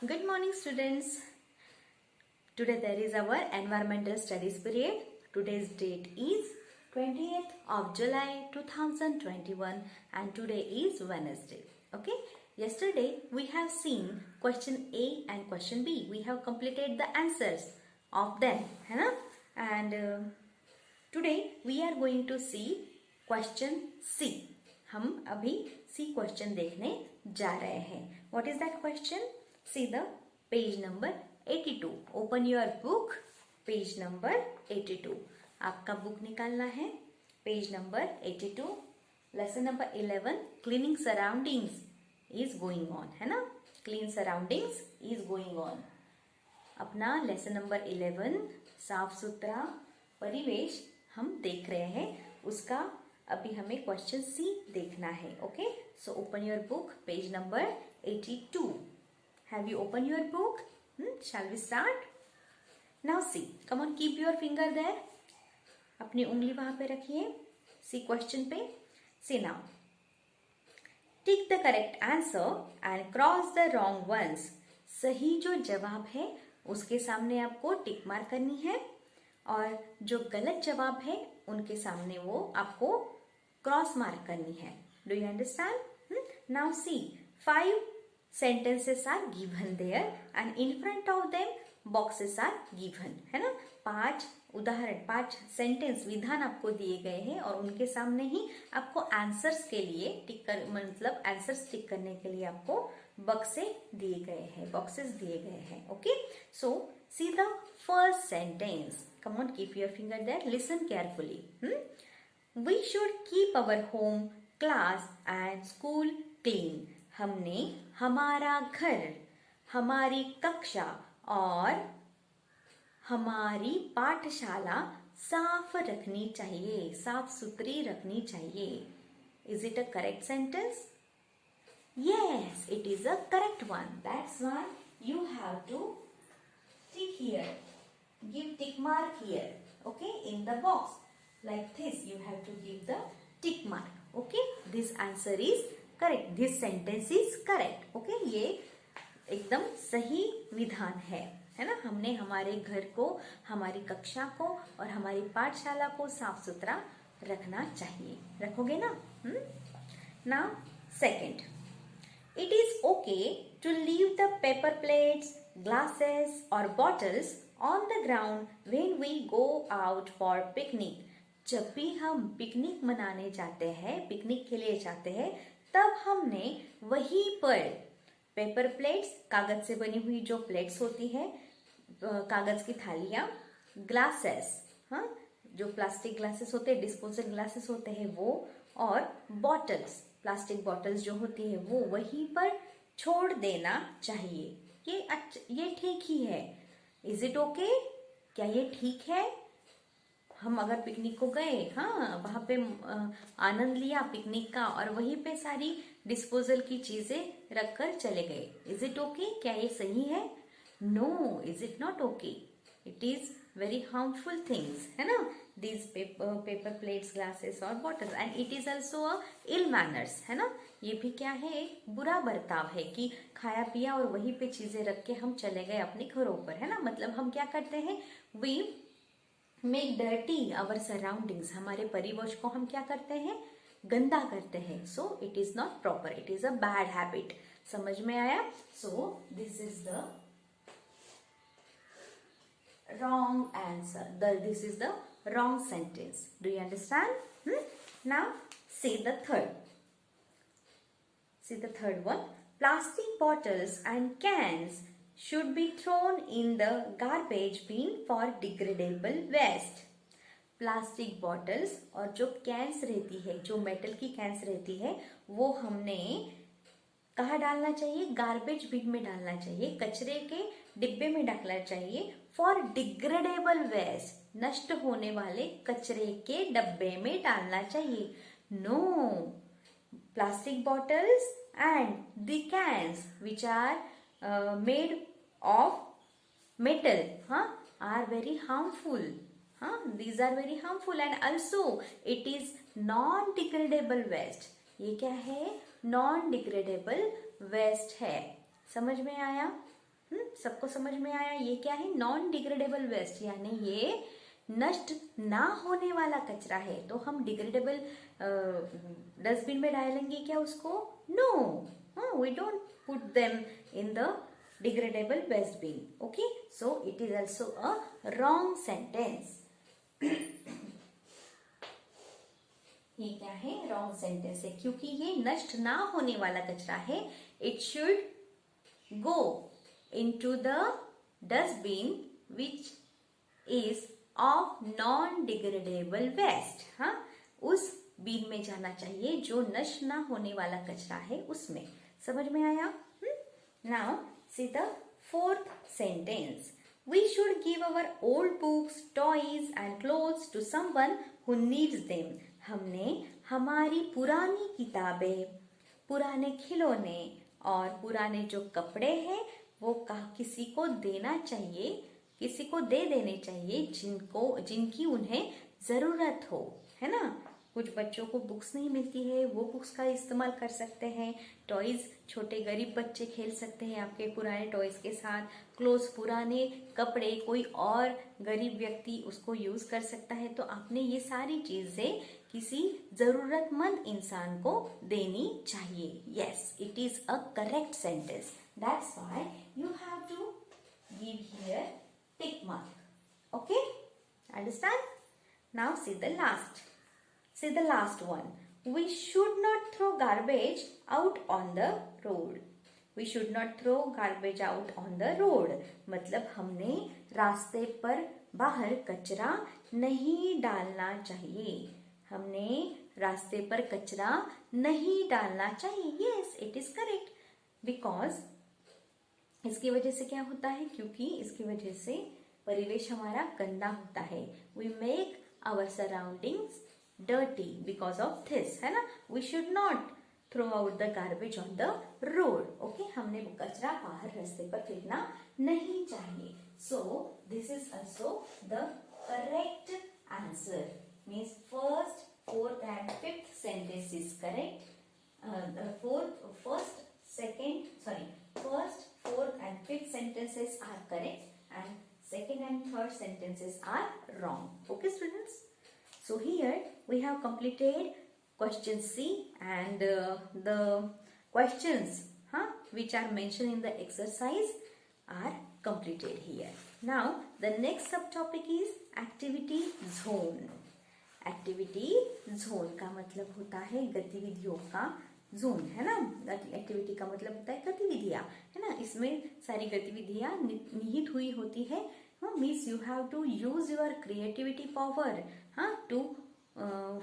Good morning, students. Today there is our environmental studies period. Today's date is 20th of July 2021 and today is Wednesday. Okay. Yesterday we have seen question A and question B. We have completed the answers of them. है ना? And today we are going to see question C. हम अभी C question देखने जा रहे हैं. What is that question? See the page number 82. Open your book. Page number 82. आपका book निकालना है. Page number 82. Lesson number 11. Cleaning surroundings is going on. है ना? Clean surroundings is going on. अपना lesson number 11 साफ सुथरा परिवेश हम देख रहे हैं. उसका अभी हमें question C देखना है. Okay? So open your book. Page number 82. Have you opened your book? Shall we start? Now see. Come on, keep your finger there. अपनी उंगली वहां पे रखिए. See question पे. See now. Tick the correct answer and cross the wrong ones. सही जो जवाब है उसके सामने आपको टिक मार्क करनी है और जो गलत जवाब है उनके सामने वो आपको क्रॉस मार्क करनी है. Do you understand? Now see. 5 sentences are given there and in front of them boxes are given. है ना? 5 उदाहरण 5 सेंटेंस विधान आपको दिए गए हैं और उनके सामने ही आपको आंसर्स के लिए टिक कर मतलब आंसर्स टिक करने के लिए आपको बक्से दिए गए हैं, बॉक्सेस दिए गए हैं. Okay, so see the first sentence. Come on, keep your finger there. Listen carefully. We should keep our home, class and school clean. हमने हमारा घर, हमारी कक्षा और हमारी पाठशाला साफ रखनी चाहिए, साफ सुथरी रखनी चाहिए. Is it a correct sentence? Yes, it is a correct one. That's why you have to tick here. Give tick mark here. Okay, in the box. Like this, you have to give the tick mark. Okay, this answer is correct. This sentence is correct. Okay, ये एकदम सही विधान है ना? हमने हमारे घर को, हमारी कक्षा को और हमारी पाठशाला को साफ सुथरा रखना चाहिए. रखोगे ना? Now, second. It is okay to leave the paper plates, glasses or bottles on the ground when we go out for picnic. जब भी हम पिकनिक मनाने जाते हैं, पिकनिक के लिए जाते हैं, तब हमने वहीं पर पेपर प्लेट्स, कागज से बनी हुई जो प्लेट्स होती है, कागज की थालियां, ग्लासेस, हाँ, जो प्लास्टिक ग्लासेस होते हैं, डिस्पोजल ग्लासेस होते हैं वो, और बॉटल्स, प्लास्टिक बॉटल्स जो होती है वो वहीं पर छोड़ देना चाहिए. ये ठीक ही है. Is it okay? क्या ये ठीक है? हम अगर पिकनिक को गए, हाँ, वहां पे आनंद लिया पिकनिक का और वहीं पे सारी डिस्पोजल की चीजें रखकर चले गए. Is it okay? क्या ये सही है? No, is it not okay. It is very harmful things, है ना? These paper plates, glasses और bottles, and it is also a ill manners, है ना? ये भी क्या है? एक बुरा बर्ताव है कि खाया पिया और वहीं पे चीजें रख के हम चले गए अपने घरों पर, है ना? मतलब हम क्या करते हैं? We make dirty our surroundings. हमारे परिवेश को हम क्या करते हैं? गंदा करते हैं. So it is not proper. It is a bad habit. समझ में आया? So this is the wrong answer. This is the wrong sentence. Do you understand? Now see the third. See the third one. Plastic bottles and cans should be thrown in the garbage bin for degradable waste. Plastic bottles और जो cans रहती है, जो metal की cans रहती है, वो हमने कहाँ डालना चाहिए? गार्बेज बिन में डालना चाहिए, कचरे के डिब्बे में डालना चाहिए. फॉर डिग्रेडेबल वेस्ट, नष्ट होने वाले कचरे के डब्बे में डालना चाहिए. No, plastic bottles and the cans which are made of metal, हाँ, आर वेरी हार्मफुल. हाँ, these are very harmful and also it is non-degradable waste. ये क्या है? Non-degradable waste है. समझ में आया? सबको समझ में आया? ये क्या है? नॉन डिग्रेडेबल वेस्ट, यानी ये नष्ट ना होने वाला कचरा है। तो हम डिग्रेडेबल डस्टबिन में डालेंगे क्या उसको? No, we don't put them in the degradable waste bin. Okay, so it is also a wrong sentence. ये क्या है? रॉन्ग सेंटेंस है, क्योंकि ये नष्ट ना होने वाला कचरा है। It should go into the dustbin which is of non degradable waste. हाँ, उस बिन में जाना चाहिए जो नष्ट ना होने वाला कचरा है उसमें। समझ में आया? Now see the fourth sentence. We should give our old books, toys and clothes to someone who needs them. हमने हमारी पुरानी किताबें, पुराने खिलौने और पुराने जो कपड़े हैं वो किसी को देना चाहिए, किसी को दे देने चाहिए जिनकी उन्हें जरूरत हो, है ना। कुछ बच्चों को बुक्स नहीं मिलती है, वो बुक्स का इस्तेमाल कर सकते हैं। टॉयज, छोटे गरीब बच्चे खेल सकते हैं आपके पुराने टॉयज के साथ। क्लोथ्स, पुराने कपड़े कोई और गरीब व्यक्ति उसको यूज कर सकता है। तो आपने ये सारी चीजें किसी जरूरतमंद इंसान को देनी चाहिए। Yes, it is a correct sentence. That's why you have to give here tick mark. Okay, understand? Now see the last. See the last one. We should not throw garbage out on the road. We should not throw garbage out on the road. मतलब हमने रास्ते पर बाहर कचरा नहीं डालना चाहिए। हमने रास्ते पर कचरा नहीं डालना चाहिए। Yes, it is correct. Because इसकी वजह से क्या होता है? क्योंकि इसकी वजह से परिवेश हमारा गंदा होता है। We make our surroundings dirty because of this, है ना। We should not throw out the garbage on the road. Okay, हमने कचरा बाहर रास्ते पर फेंकना नहीं चाहिए। So this is also the correct answer. Means first, fourth and fifth sentence is correct. First, fourth and fifth sentences are correct, and second and third sentences are wrong. Okay, students. So here we have completed question C, and the questions which are mentioned in the exercise are completed here. Now the next subtopic is activity zone. Activity zone का मतलब होता है गतिविधियों का zone, है ना। Activity का मतलब होता है गतिविधियां, है ना। इसमें सारी गतिविधियां निहित हुई होती है। Means you have to use your creativity power to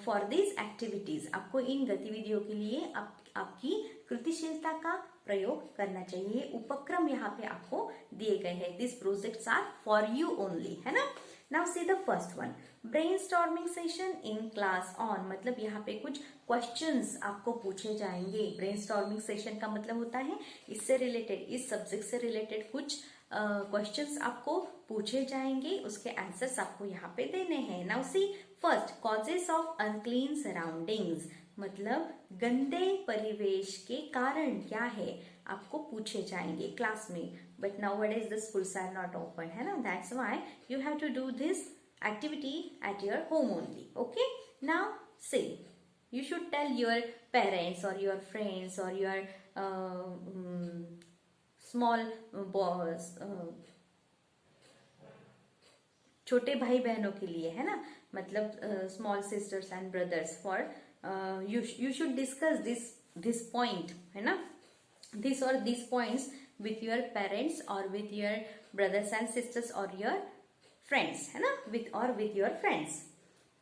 for this activities. आपको इन गतिविधियों के लिए आपकी कृतिशीलता का प्रयोग करना चाहिए। उपक्रम यहाँ पे आपको दिए गए हैं। This projects are for you only, है ना। Now see the first one, brainstorming session in class on. मतलब यहाँ पे कुछ क्वेश्चंस आपको पूछे जाएंगे। ब्रेनस्टॉर्मिंग सेशन का मतलब होता है इससे रिलेटेड, इस सब्जेक्ट से रिलेटेड कुछ क्वेश्चंस आपको पूछे जाएंगे, उसके आंसर्स आपको यहाँ पे देने हैं। Now see first, causes of unclean surroundings. मतलब गंदे परिवेश के कारण क्या है, आपको पूछे जाएंगे क्लास में। But nowadays the schools are not open, है ना। That's why you have to do this activity at your home only. Okay, now say you should tell your parents or your friends or your small boys, छोटे भाई बहनों के लिए, है ना। मतलब small sisters and brothers, for you should discuss this point, है ना। this or these points with your parents or with your brothers and sisters or your friends, है ना, with your friends.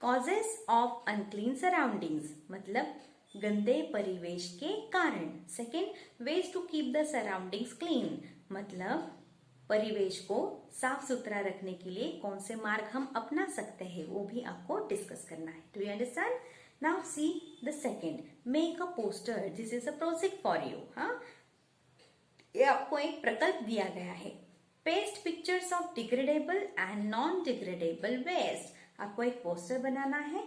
Causes of unclean surroundings मतलब गंदे परिवेश के कारण। Second, ways to keep the surroundings clean मतलब परिवेश को साफ सुथरा रखने के लिए कौन से मार्ग हम अपना सकते हैं, वो भी आपको डिस्कस करना है। Do you understand? Now see the second, make a poster. This is a project for you. ये आपको एक प्रकल्प दिया गया है। Paste pictures of degradable and non degradable waste. आपको एक पोस्टर बनाना है।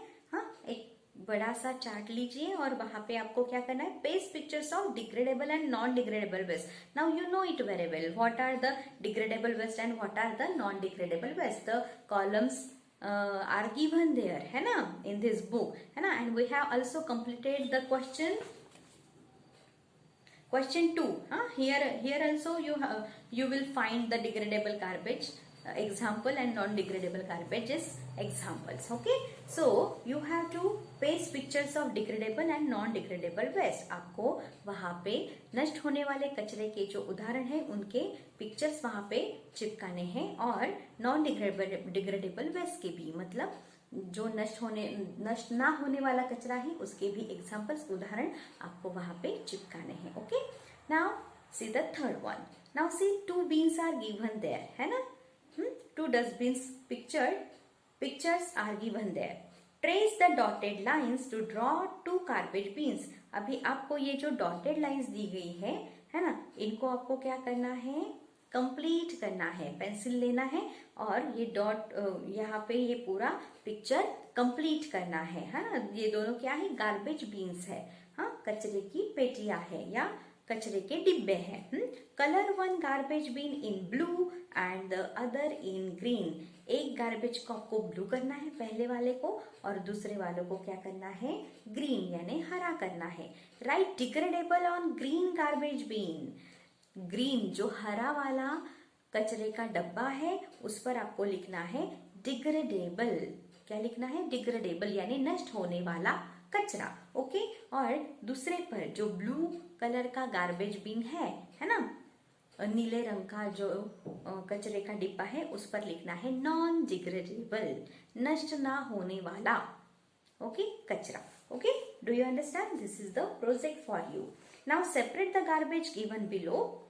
एक बड़ा सा चार्ट लीजिए और वहां पे आपको क्या करना है, paste pictures of degradable and non degradable waste. Now you know it very well what are the degradable waste and what are the non degradable waste. The columns are given there, है ना, in this book, है ना। And we have also completed the question 2. Here also you will find the degradable garbage example and non degradable garbages examples. Okay, so you have to paste pictures of degradable and non degradable waste. आपको वहां पे नष्ट होने वाले कचरे के जो उदाहरण है उनके पिक्चर्स वहां पे चिपकाने हैं, और नॉन डिग्रेडेबल वेस्ट के भी, मतलब जो नष्ट ना होने वाला कचरा है उसके भी एग्जाम्पल्स, उदाहरण आपको वहां पे चिपकाने हैं। Okay, now see the third one. Now see 2 bins are given there, है ना, 2 dustbins pictures are given there. Trace the dotted lines to draw 2 garbage bins. अभी आपको ये जो डॉटेड लाइन्स दी गई है ना, इनको आपको क्या करना है, कंप्लीट करना है। पेंसिल लेना है और ये डॉट यहाँ पे ये पूरा पिक्चर कंप्लीट करना है ना। ये दोनों क्या है, गार्बेज बीन्स है, हाँ, कचरे की पेटियां है या कचरे के डिब्बे हैं। Colour 1 garbage bin in blue and the other in green. एक गार्बेज को आपको ब्लू करना है, पहले वाले को, और दूसरे वालों को क्या करना है, ग्रीन यानी हरा करना है। Right degradable on green garbage bin. Green जो हरा वाला कचरे का डब्बा है उस पर आपको लिखना है डिग्रेडेबल। क्या लिखना है, डिग्रेडेबल यानी नष्ट होने वाला कचरा। ओके, और दूसरे पर जो ब्लू कलर का गार्बेज बिन है ना, नीले रंग का जो कचरे का डिब्बा है उस पर लिखना है नॉन डिग्रेडेबल, नष्ट ना होने वाला, ओके, कचरा। Okay, do you understand? This is the project for you. Now separate the garbage given below.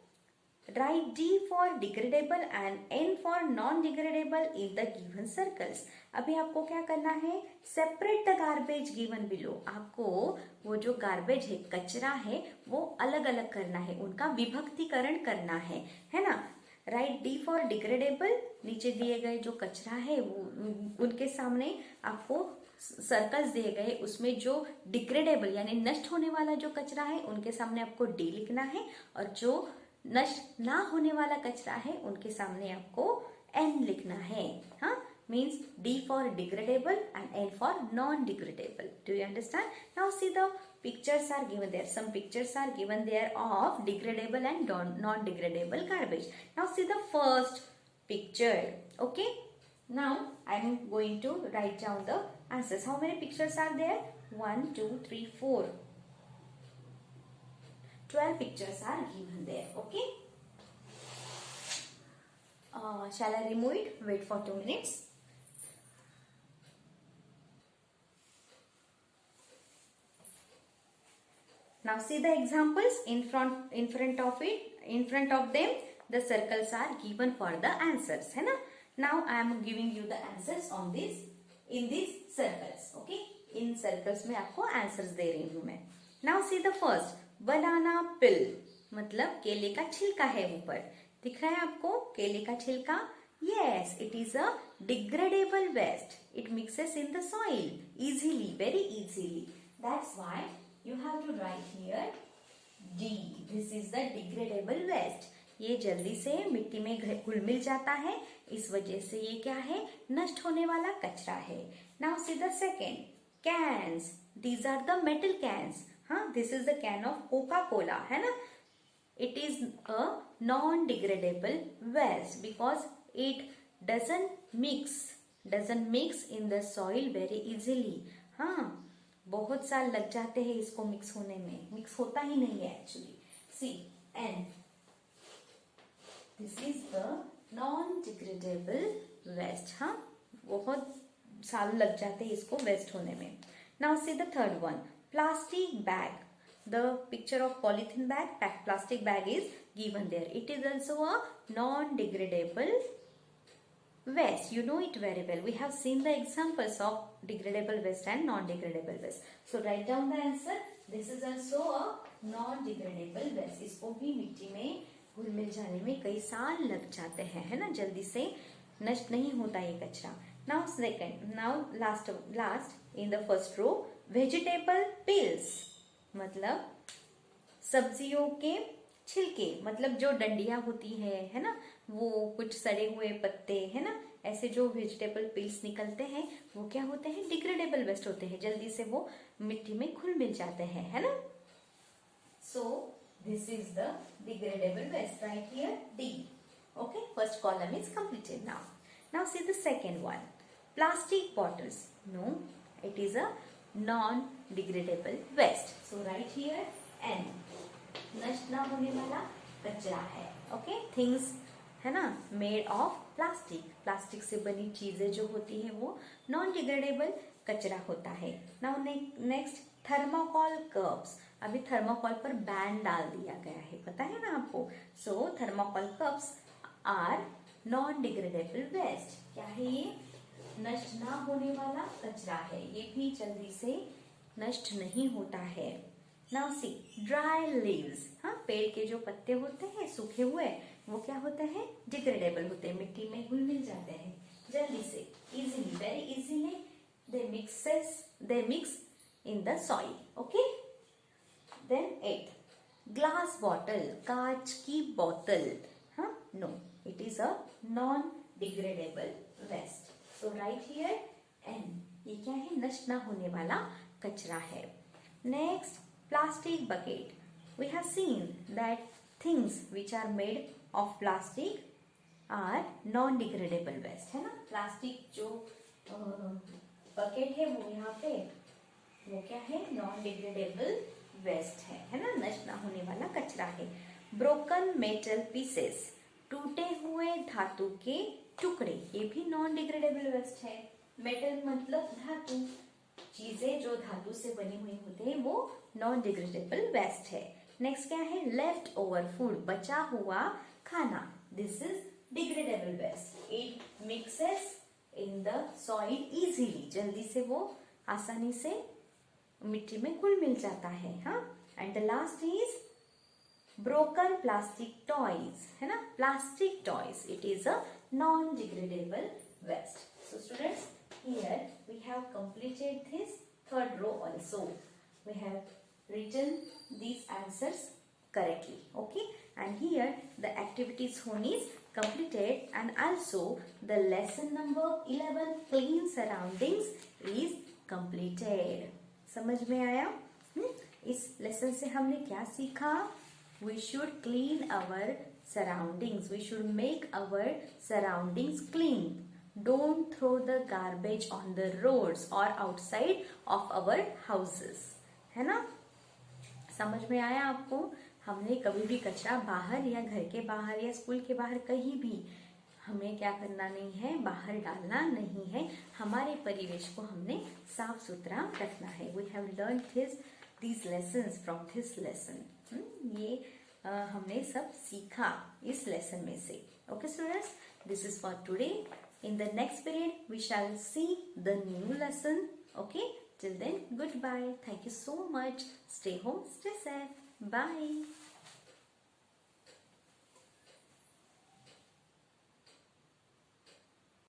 Write D for degradable and N for non-degradable in the given circles. अभी आपको क्या करना है, separate the garbage given below. आपको वो जो garbage है, कचरा है, वो अलग अलग करना है, उनका विभक्तिकरण करना है ना। राइट डी फॉर डिग्रेडेबल, नीचे दिए गए जो कचरा है वो उनके सामने आपको सर्कल्स दिए गए, उसमें जो डिग्रेडेबल यानी नष्ट होने वाला जो कचरा है उनके सामने आपको डी लिखना है, और जो नष्ट ना होने वाला कचरा है उनके सामने आपको एन लिखना है। हाँ, means D for degradable and N for non degradable. Do you understand? Now see the pictures are given there. Some pictures are given there of degradable and non-degradable garbage. Now see the first picture. Okay. Now I am going to write down the answers. How many pictures are there? 1, 2, 3, 4. 12 pictures are given there. Okay. Shall I remove it? Wait for 2 minutes. Now see the examples in front of them. The circles are given for the answers, है ना. Now I am giving you the answers on this in these circles. Okay. In circles में आपको answers दे रही हूँ मैं. Now see the first. बनाना पिल, मतलब केले का छिलका है ऊपर, दिख रहा है आपको केले का छिलका? Yes, it is a degradable waste. It mixes in the soil easily, very easily. That's why you have to write here D. This is the degradable waste. ये जल्दी से मिट्टी में घुल मिल जाता है, इस वजह से ये क्या है, नष्ट होने वाला कचरा है. Now see the second. Cans. These are the metal cans. हाँ, this is the can of Coca-Cola, है ना. It is a non-degradable waste because it doesn't mix in the soil very easily. हाँ, बहुत साल लग जाते हैं इसको मिक्स होने में, मिक्स होता ही नहीं है actually. See, and this is the non-degradable waste. हाँ, बहुत साल लग जाते हैं इसको वेस्ट होने में. Now see the third one. Plastic bag. The picture of polythene bag, plastic bag is given there. It is also a non-degradable waste. You know it very well. We have seen the examples of degradable waste and non-degradable waste. So write down the answer. This is also a non-degradable waste. इसको भी मिट्टी में घुल मिल जाने में कई साल लग जाते हैं, है ना, जल्दी से नष्ट नहीं होता ये कचरा. Now second, now last in the first row, vegetable peels मतलब सब्जियों के छिलके, मतलब जो डंडियां होती है ना, वो कुछ सड़े हुए पत्ते है ना, ऐसे जो वेजिटेबल पील्स निकलते हैं वो क्या होते हैं, डिग्रेडेबल वेस्ट होते हैं, जल्दी से वो मिट्टी में घुल मिल जाते हैं, है ना। So this is the degradable waste right here D. Okay, first column is completed now. Now see the second one. Plastic bottles. No, it is a non-degradable waste. So write here N. नष्ट ना होने वाला कचरा है. Okay, things है ना made of plastic, plastic से बनी चीजें जो होती है वो नॉन डिग्रेडेबल कचरा होता है. Now next thermocol cups. अभी थर्माकोल पर बैन डाल दिया गया है, पता है ना आपको. So thermocol cups are non degradable waste. क्या है ये, नष्ट ना होने वाला कचरा है, ये भी जल्दी से नष्ट नहीं होता है. Now see dry leaves. हाँ, पेड़ के जो पत्ते होते हैं सूखे हुए वो क्या होते हैं, डिग्रेडेबल होते हैं, मिट्टी में घुल मिल जाते हैं जल्दी से, easily, very easily they mix in the soil. Okay, then 8 glass bottle, कांच की बोतल. हाँ, no, it is a non-degradable waste. So write here N. ये क्या है, नष्ट ना होने वाला कचरा है. Next, plastic bucket. We have seen that things which are made of plastic are non-degradable waste, है ना. प्लास्टिक जो बकेट है वो यहाँ पे वो क्या है, नॉन डिग्रेडेबल वेस्ट है ना, नष्ट ना होने वाला कचरा है. ब्रोकन मेटल पीसेस, टूटे हुए धातु के टुकड़े, ये भी नॉन डिग्रेडेबल वेस्ट है. मेटल मतलब धातु, चीजें जो धातु से बनी हुई होती है वो नॉन डिग्रेडेबल वेस्ट है. नेक्स्ट क्या है, लेफ्ट ओवर फूड, बचा हुआ खाना, this is degradable waste. It mixes in the soil easily, जल्दी से वो आसानी से मिट्टी में घुल मिल जाता है. हाँ, and the last is broken plastic toys, है ना, plastic toys, it is a non degradable waste. So students, here we have completed this third row also. We have written these answers correctly. Okay, and here the activities one is completed and also the lesson number 11 clean surroundings is completed. समझ में आया? इस lesson से हमने क्या सीखा? We should clean our surroundings. We should make our surroundings clean. Don't throw the garbage on the roads or outside of our houses. है ना? समझ में आया आपको? हमने कभी भी कचरा बाहर या घर के बाहर या स्कूल के बाहर कहीं भी हमें क्या करना नहीं है, बाहर डालना नहीं है. हमारे परिवेश को हमने साफ सुथरा रखना है. We have learned these lessons from this lesson. ये हमने सब सीखा इस लेसन में से. Okay students, this is for today. In the next period, we shall see the new lesson. Okay, till then, goodbye. Thank you so much. Stay home, stay safe. Bye.